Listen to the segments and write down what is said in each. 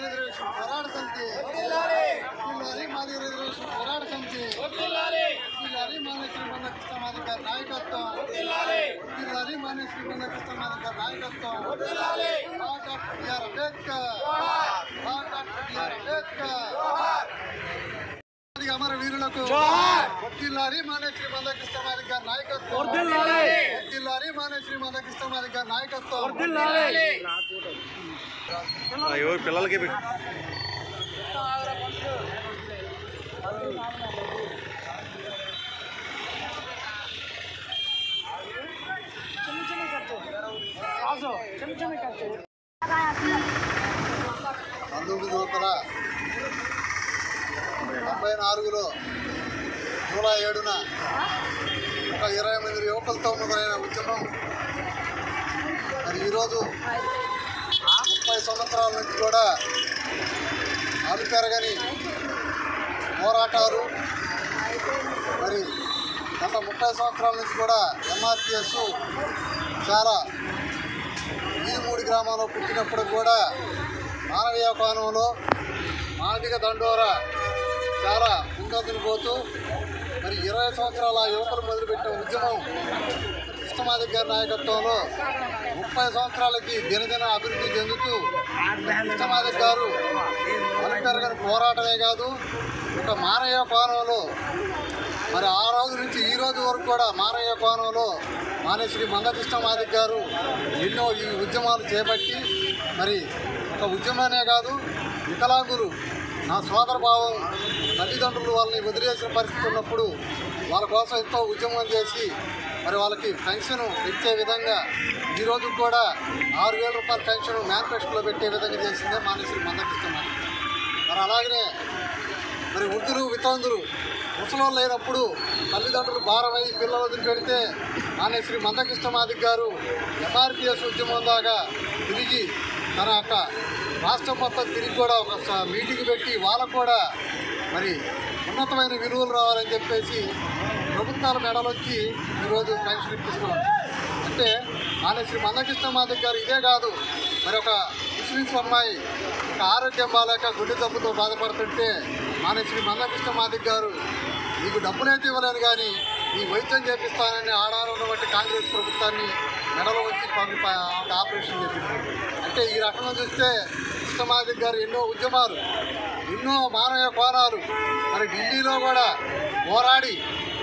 Reservation పోరాట సమితి Madiga reservation పోరాట సమితి మానేశ్వరి బండ కృష్ణమాది గారి నాయకత్వం మానేశ్వరి బండ కృష్ణమాది గారి నాయకత్వం అమర వీరులకు వర్ధిల్లాలి మానేశ్వరి బండ కృష్ణమాది గారి నాయకత్వం వర్ధిల్లాలి మానేశ్వరి బండ కృష్ణమాది గారి నాయకత్వం ఎవరు పిల్లలకి జూలై 7న ఒక 20 మంది యువకులతో మొదలైన ఉద్యమం మరి ఈరోజు 30 సంవత్సరాల నుంచి కూడా ఆలుపెరగని పోరాటాలు మరి గత 30 సంవత్సరాల నుంచి కూడా ఎంఆర్పిఎస్ చాలా ఈదుమూడి గ్రామంలో పుట్టినప్పుడు కూడా మానవీయ కోణంలో మాదిగ దండోరా చాలా ముందుకు పోతూ మరి 20 సంవత్సరాల యువకులు మొదలుపెట్టిన ఉద్యమం కృష్ణమాది గారి నాయకత్వంలో 30 సంవత్సరాలకి దినదిన అభివృద్ధి చెందుతూ కృష్ణమాది గారు ఆలుపెరగని పోరాటమే కాదు ఒక మానవీయ కోణంలో మరి ఆ రోజు నుంచి ఈ రోజు వరకు కూడా మానవీయ కోణంలో మానేశ్వరి బండ కృష్ణమాది గారు ఎన్నో ఈ ఉద్యమాలు చేపట్టి మరి ఒక ఉద్యమమే కాదు వికలాంగులు నా సోదర భావం తల్లిదండ్రులు వాళ్ళని వదిలేసిన పరిస్థితి ఉన్నప్పుడు వాళ్ళ కోసం ఎంతో ఉద్యమం చేసి మరి వాళ్ళకి పెన్షన్ ఇచ్చే విధంగా ఈరోజు కూడా 6,000 రూపాయల పెన్షన్ మేనిఫెస్టోలో పెట్టే విధంగా చేసిందే మానేశ్వరి బండ కృష్ణమాది. మరి అలాగనే మరి వృద్ధులు వితంతులు ముసలోళ్ళు లేనప్పుడు తల్లిదండ్రులు భారమై పిల్లలు వదిలిపెడితే మానేశ్వరి బండ కృష్ణమాది గారు ఎంఆర్పిఎస్ ఉద్యమం దాకా తిరిగి తన యొక్క రాష్ట్రం మొత్తం తిరిగి కూడా ఒక మీటింగ్ పెట్టి వాళ్ళకు కూడా మరి ఉన్నతమైన విలువలు రావాలని చెప్పేసి ప్రభుత్వాల మెడలొచ్చి ఈరోజు పెన్షన్ ఇప్పిస్తున్నాం. అంటే మానేశ్వరి బండ కృష్ణమాది గారు ఇదే కాదు మరి ఒక ముస్లిమ్స్ అమ్మాయి ఒక ఆరోగ్యం బాలేక గుండె జబ్బుతో బాధపడుతుంటే మానేశ్వరి బండ కృష్ణమాది గారు నీకు డబ్బులైతే ఇవ్వలేను కానీ నీ వైద్యం చేపిస్తానని ఆడాలన్నటువంటి కాంగ్రెస్ ప్రభుత్వాన్ని మెడలో వచ్చి ఆపరేషన్ చేపించారు. అంటే ఈ రకంగా చూస్తే కృష్ణమాది గారు ఎన్నో ఉద్యమాలు ఎన్నో మానవీయ కోణాలు మరి ఢిల్లీలో కూడా పోరాడి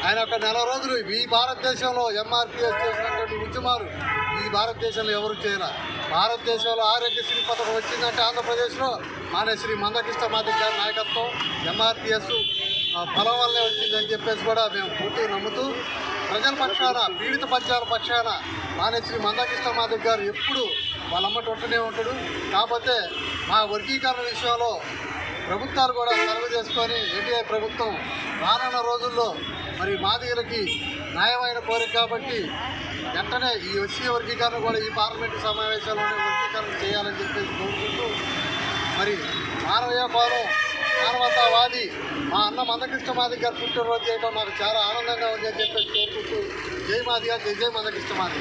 ఆయన ఒక 4 రోజులు ఈ భారతదేశంలో ఎంఆర్పిఎస్ చేసినటువంటి ఉద్యమాలు ఈ భారతదేశంలో ఎవరు చేయాల. భారతదేశంలో ఆరోగ్యశ్రీ పథకం వచ్చిందంటే ఆంధ్రప్రదేశ్లో మానేశ్వరి బండ కృష్ణమాది గారి నాయకత్వం ఎంఆర్పిఎస్ బలం వల్లే వచ్చిందని చెప్పేసి కూడా మేము పూర్తిగా నమ్ముతూ ప్రజల పక్షాన పీడిత పక్షాల పక్షాన మానేశ్వరి బండ కృష్ణమాది గారు ఎప్పుడు వాళ్ళమ్మటి ఉంటూనే ఉంటాడు. కాకపోతే మా వర్గీకరణ విషయంలో ప్రభుత్వాలు కూడా సెలవు చేసుకొని ఎన్డీఏ ప్రభుత్వం రానున్న రోజుల్లో మరి మాదిగలకి న్యాయమైన కోరిక కాబట్టి వెంటనే ఈ ఎస్సీ వర్గీకరణ కూడా ఈ పార్లమెంటు సమావేశాల్లోనే వర్గీకరణ చేయాలని చెప్పేసి కోరుకుంటూ మరి మానవీయ కోణం మానవతావాది మా అన్న బండ కృష్ణమాది గారు పుట్టినరోజు చేయడం నాకు చాలా ఆనందంగా ఉంది అని చెప్పేసి కోరుకుంటూ జై మాదిగా జై బండ కృష్ణమాది.